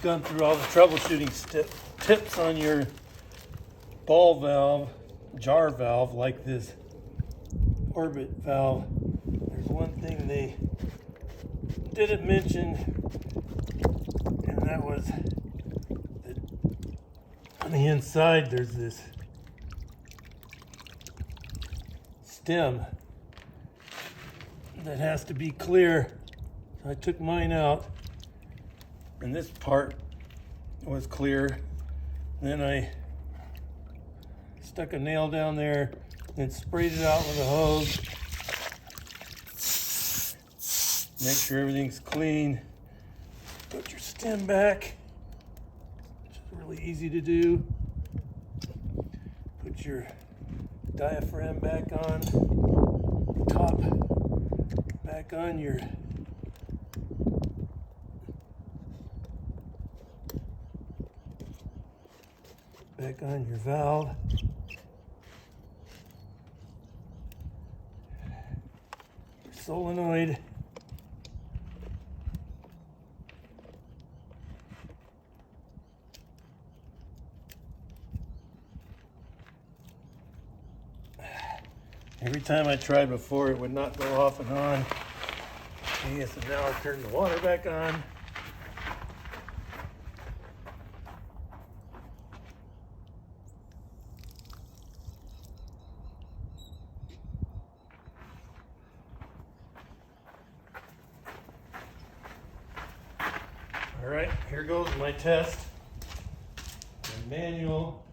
Gone through all the troubleshooting tips on your ball valve, jar valve, like this orbit valve. There's one thing they didn't mention, and that was that on the inside there's this stem that has to be clear. So I took mine out, and this part was clear. Then I stuck a nail down there and sprayed it out with a hose. Make sure everything's clean. Put your stem back, which is really easy to do. Put your diaphragm back on, top back on your valve. Your solenoid. Every time I tried before, it would not go off and on. Okay, so now I turn the water back on. All right, here goes my test. The manual.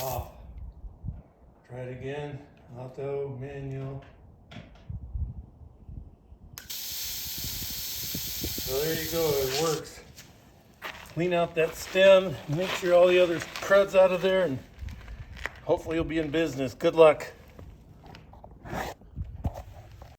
Off. Try it again. Auto, manual. So there you go, it works. Clean out that stem, make sure all the other crud's out of there, and hopefully you'll be in business. Good luck.